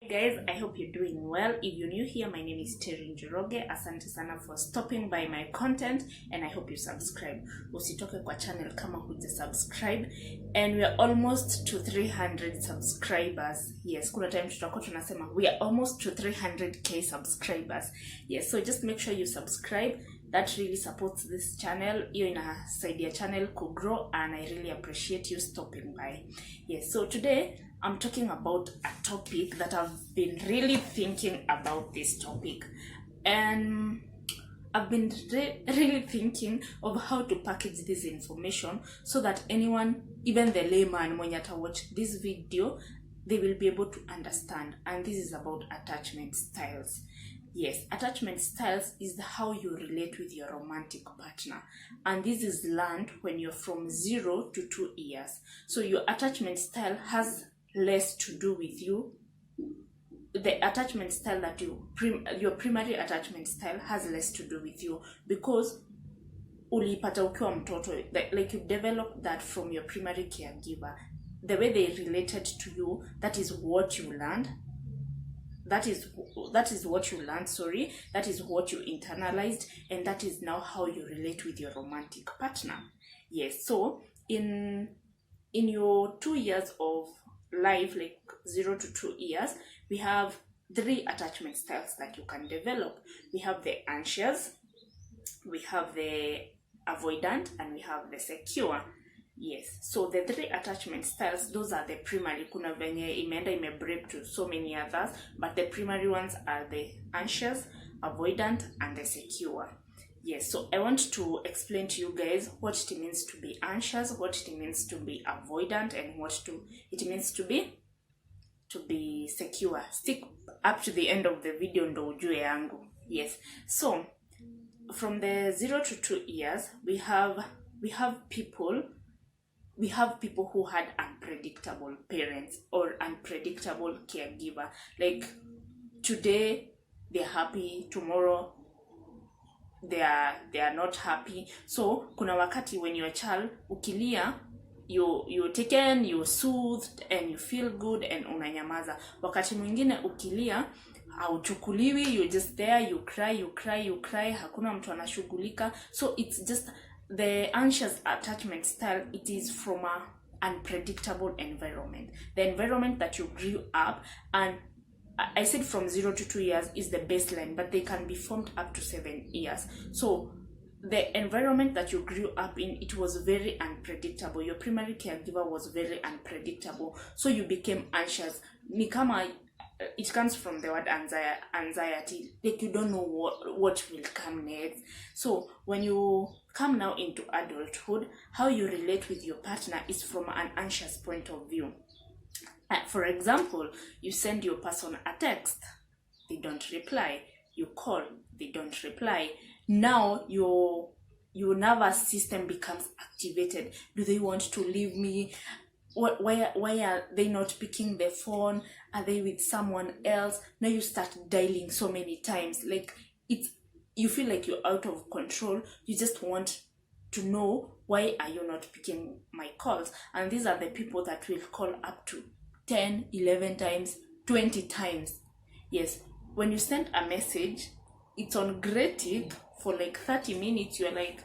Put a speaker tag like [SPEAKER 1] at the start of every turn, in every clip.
[SPEAKER 1] Guys, I hope you're doing well. If you're new here, my name is Terry Njoroge. Asante sana for stopping by my content, and I hope you subscribe. Usitoke kwa channel kama huja subscribe, and we are almost to 300 subscribers. Yes, kuna time tutakuwa tunasema we are almost to 300k subscribers. Yes, so just make sure you subscribe. That really supports this channel. Hiyo inasaidia channel to grow, and I really appreciate you stopping by. Yes, so today I'm talking about a topic that I've been really thinking about this topic, and I've been really thinking of how to package this information so that anyone, even the layman, when you watch this video, they will be able to understand. And this is about attachment styles. Yes, attachment styles is how you relate with your romantic partner, and this is learned when you're from 0 to 2 years. So your attachment style has less to do with you. The attachment style that your primary attachment style has less to do with you, because ulipata ukiwa mtoto, like you developed that from your primary caregiver. The way they related to you, that is what you learned. That is what you learned, sorry. That is what you internalized, and that is now how you relate with your romantic partner. Yes, so in your 2 years of life, like 0 to 2 years, we have 3 attachment styles that you can develop. We have the anxious, we have the avoidant, and we have the secure. Yes, so the 3 attachment styles, those are the primary. Kuna venye imeenda break to so many others, but the primary ones are the anxious, avoidant, and the secure. Yes, so I want to explain to you guys what it means to be anxious, what it means to be avoidant, and what it means to be secure. Stick up to the end of the video ndo ujue yangu. Yes, so from the 0 to 2 years, we have people who had unpredictable parents or unpredictable caregiver. Like today they're happy, tomorrow they are not happy. So kuna wakati when you're a child, ukilia, you're taken, you're soothed, and you feel good, and unanyamaza. Wakati mwingine ukilia hauchukuliwi, you're just there, you cry, hakuna mtu anashughulika. So it's just the anxious attachment style. It is from a unpredictable environment, the environment that you grew up. And I said from 0 to 2 years is the baseline, but they can be formed up to 7 years. So the environment that you grew up in, it was very unpredictable. Your primary caregiver was very unpredictable, so you became anxious. Nikama, it comes from the word anxiety, like you don't know what will come next. So when you come now into adulthood, how you relate with your partner is from an anxious point of view. For example, you send your person a text, they don't reply. You call, they don't reply. Now your nervous system becomes activated. Do they want to leave me? Why are they not picking the phone? Are they with someone else? Now you start dialing so many times. Like you feel like you're out of control. You just want to know, why are you not picking my calls? And these are the people that will call up to 10, 11 times, 20 times. Yes, when you send a message, it's on great tick for like 30 minutes. You're like,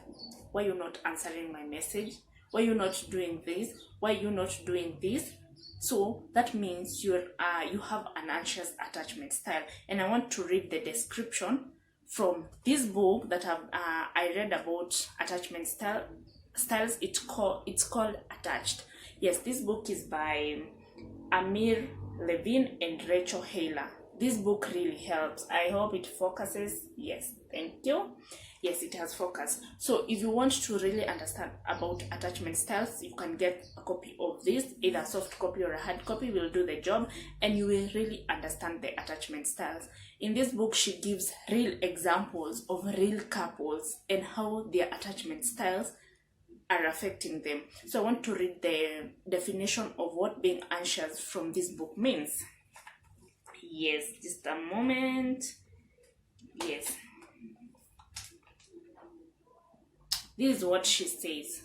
[SPEAKER 1] why are you not answering my message? Why are you not doing this? Why are you not doing this? So that means you have an anxious attachment style. And I want to read the description from this book that I read about attachment styles. It's called Attached. Yes, this book is by Amir Levine and Rachel Hayler. This book really helps. I hope it focuses. Yes, thank you. Yes, it has focus. So if you want to really understand about attachment styles, you can get a copy of this. Either a soft copy or a hard copy will do the job, and you will really understand the attachment styles. In this book, she gives real examples of real couples and how their attachment styles are affecting them. So I want to read the definition of what being anxious from this book means. Yes, just a moment. Yes. This is what she says.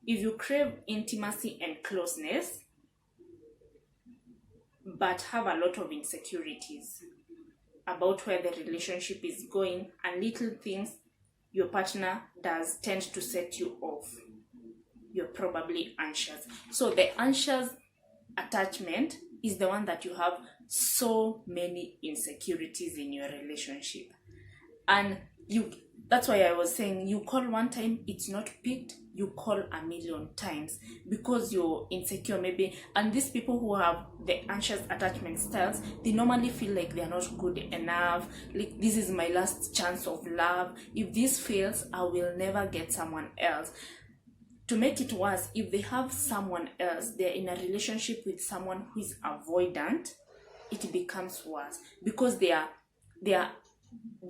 [SPEAKER 1] If you crave intimacy and closeness, but have a lot of insecurities about where the relationship is going, and little things your partner does tend to set you off, you're probably anxious. So the anxious attachment is the one that you have so many insecurities in your relationship. And that's why I was saying, you call one time, it's not picked, you call a million times because you're insecure maybe. And these people who have the anxious attachment styles, they normally feel like they're not good enough, like this is my last chance of love, if this fails I will never get someone else. To make it worse, if they have someone else, they're in a relationship with someone who is avoidant, it becomes worse because their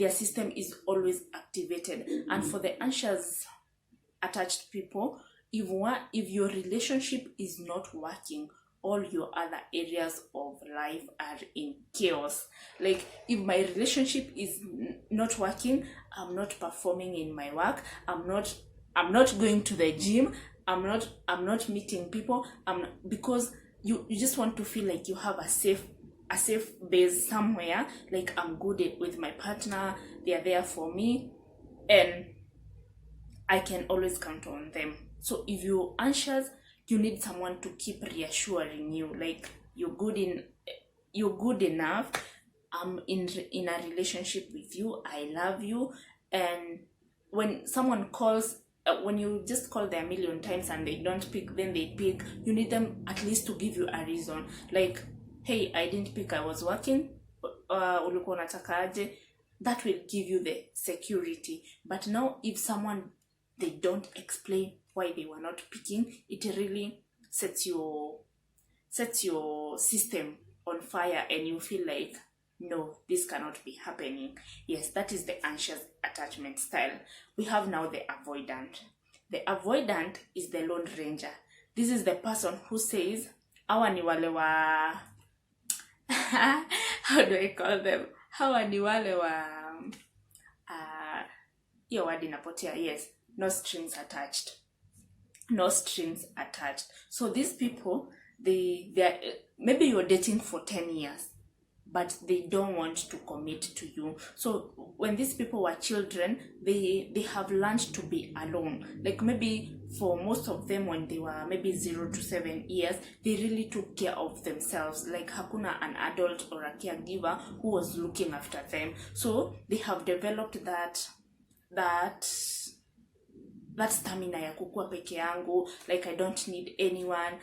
[SPEAKER 1] system is always activated. And for the anxious attached people, if your relationship is not working, all your other areas of life are in chaos. Like if my relationship is not working, I'm not performing in my work, I'm not going to the gym, I'm not meeting people, because you just want to feel like you have a safe base somewhere, like I'm good with my partner, they are there for me, and I can always count on them. So if you're anxious, you need someone to keep reassuring you, like you're good enough, I'm in a relationship with you, I love you. And when someone calls, when you just call them a million times and they don't pick, then they pick, you need them at least to give you a reason, like, hey, I didn't pick, I was working, ulikuwa unataka aje. That will give you the security. But now if someone, they don't explain why they were not picking, it really sets your system on fire, and you feel like, no, this cannot be happening. Yes, that is the anxious attachment style. We have now the avoidant. The avoidant is the lone ranger. This is the person who says, hawa ni wale wa how do I call them? Hawa ni wale wa hiyo word inapotea. Yes, no strings attached. No strings attached. So these people, they are, maybe you're dating for 10 years, but they don't want to commit to you. So when these people were children, they have learned to be alone. Like maybe for most of them, when they were maybe 0 to 7 years, they really took care of themselves. Like hakuna an adult or a caregiver who was looking after them. So they have developed that stamina ya kukua peke yangu, like I don't need anyone,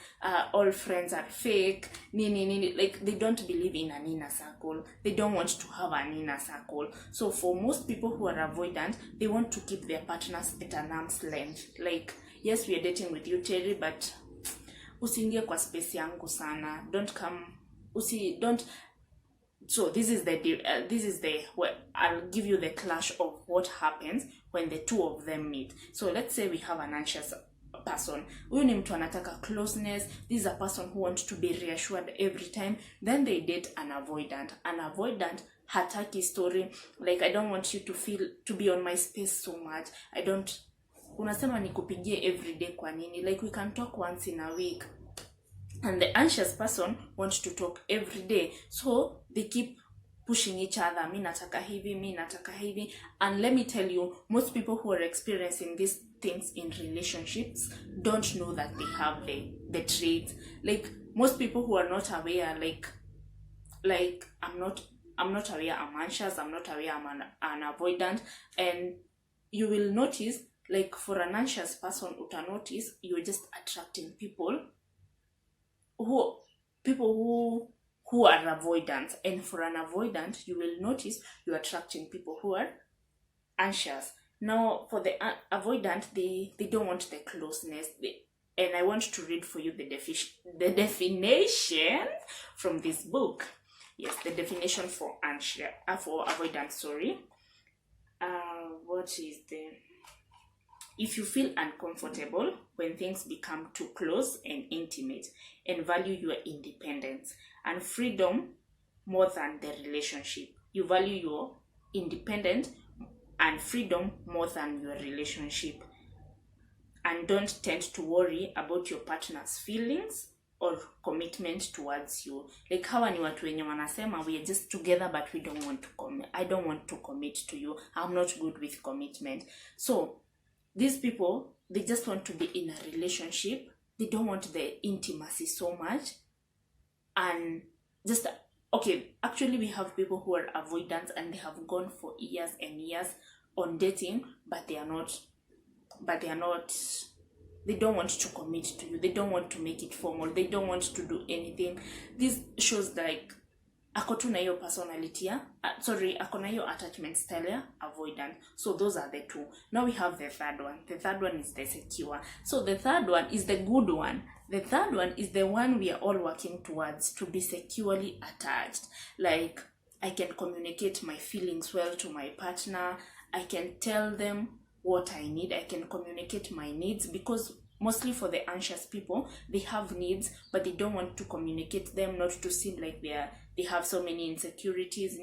[SPEAKER 1] all friends are fake, nini, like they don't believe in an inner circle, they don't want to have an inner circle. So for most people who are avoidant, they want to keep their partners at an arm's length. Like, yes, we are dating with you, Terry, but usiingie kwa space yangu sana, don't come, don't. So this is the where I'll give you the clash of what happens when the two of them meet. So let's say we have an anxious person. Huyu ni mtu anataka closeness. This is a person who wants to be reassured every time. Then they date an avoidant. An avoidant hataki story. Like, I don't want you to be on my space so much. I don't. Unasema nikupigie every day kwa nini? Like, we can talk once in a week. And the anxious person wants to talk every day. So they keep pushing each other. Mi nataka hivi. And let me tell you, most people who are experiencing these things in relationships don't know that they have the traits. Like, most people who are not aware, like I'm not aware I'm anxious, I'm not aware I'm an avoidant. And you will notice, like for an anxious person, uta notice you're just attracting people who are avoidant. And for an avoidant, you will notice you're attracting people who are anxious. Now for the avoidant, they don't want the closeness. And I want to read for you the definition from this book. Yes, the definition for avoidant, sorry. What is the... If you feel uncomfortable when things become too close and intimate, and value your independence and freedom more than the relationship. You value your independence and freedom more than your relationship, and don't tend to worry about your partner's feelings or commitment towards you. Like hawa ni watu wenye wanasema we are just together but we don't want to I don't want to commit to you. I'm not good with commitment. So these people, they just want to be in a relationship. They don't want the intimacy so much. And just, okay, actually we have people who are avoidant and they have gone for years and years on dating, but they don't want to commit to you. They don't want to make it formal. They don't want to do anything. This shows like ako tu na hiyo personality ako na hiyo attachment style ya avoidant. So those are the two. Now we have the third one. The third one is the secure. So the third one is the good one. The third one is the one we are all working towards, to be securely attached. Like I can communicate my feelings well to my partner. I can tell them what I need. I can communicate my needs, because mostly for the anxious people, they have needs but they don't want to communicate them, not to seem like they have so many insecurities.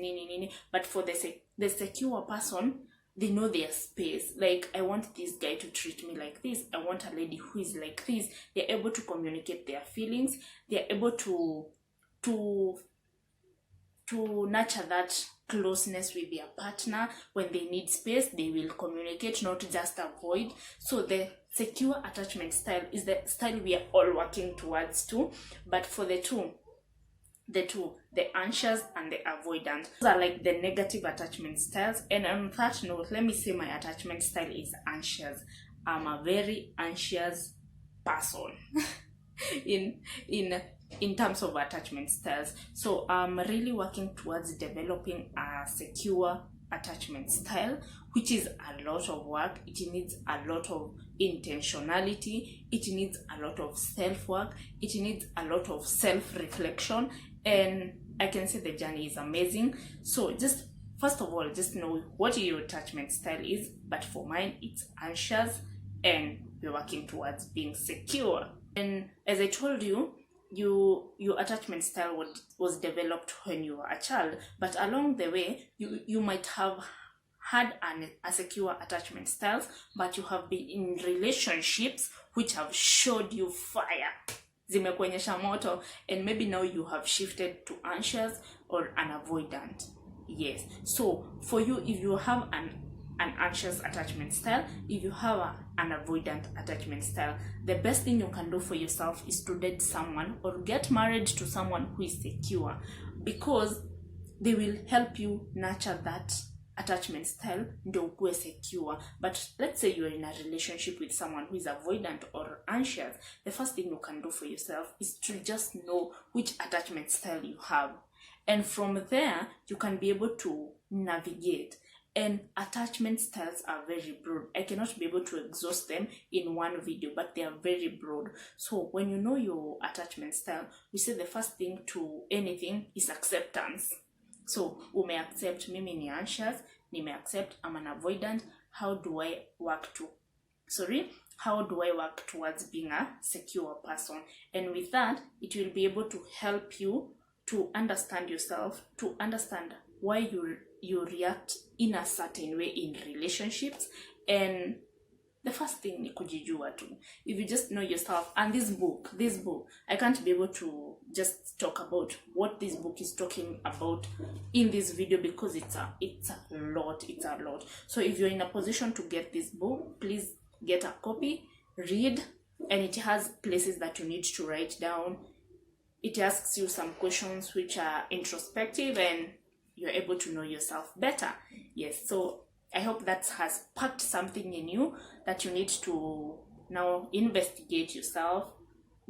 [SPEAKER 1] But for the secure person, they know their space. Like, I want this guy to treat me like this. I want a lady who is like this. They're able to communicate their feelings. They're able to nurture that closeness with their partner. When they need space, they will communicate, not just avoid. So the secure attachment style is the style we are all working towards too. But for the anxious and the avoidant, those are like the negative attachment styles. And on that note, let me say my attachment style is anxious. I'm a very anxious person in terms of attachment styles. So I'm really working towards developing a secure attachment style, which is a lot of work. It needs a lot of intentionality. It needs a lot of self-work. It needs a lot of self-reflection. And I can say the journey is amazing. So just first of all, just know what your attachment style is. But for mine, it's anxious, and we're working towards being secure. And as I told you, your attachment style was developed when you were a child, but along the way you might have had a secure attachment styles, but you have been in relationships which have showed you fire, zimekuonyesha moto, and maybe now you have shifted to anxious or an avoidant. Yes, so for you, if you have an anxious attachment style, if you have an avoidant attachment style, the best thing you can do for yourself is to date someone or get married to someone who is secure, because they will help you nurture that attachment style ndio ukuwe secure. But let's say you're in a relationship with someone who is avoidant or anxious, the first thing you can do for yourself is to just know which attachment style you have, and from there you can be able to navigate. And attachment styles are very broad. I cannot be able to exhaust them in one video, but they are very broad. So when you know your attachment style, we say the first thing to anything is acceptance. So ume accept mimi ni anxious, nime accept I'm an avoidant. How do I work towards being a secure person? And with that, it will be able to help you to understand yourself, to understand why you react in a certain way in relationships. And the first thing ni kujijua tu. If you just know yourself, and this book, I can't be able to just talk about what this book is talking about in this video, because it's a lot. So if you're in a position to get this book, please get a copy, read, and it has places that you need to write down. It asks you some questions which are introspective, and you're able to know yourself better. Yes, so I hope that has sparked something in you, that you need to now investigate yourself,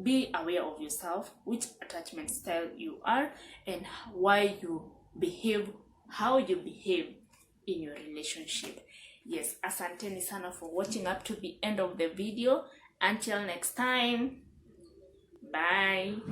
[SPEAKER 1] be aware of yourself, which attachment style you are, and why you behave, how you behave in your relationship. Yes, asanteni sana for watching up to the end of the video. Until next time, bye.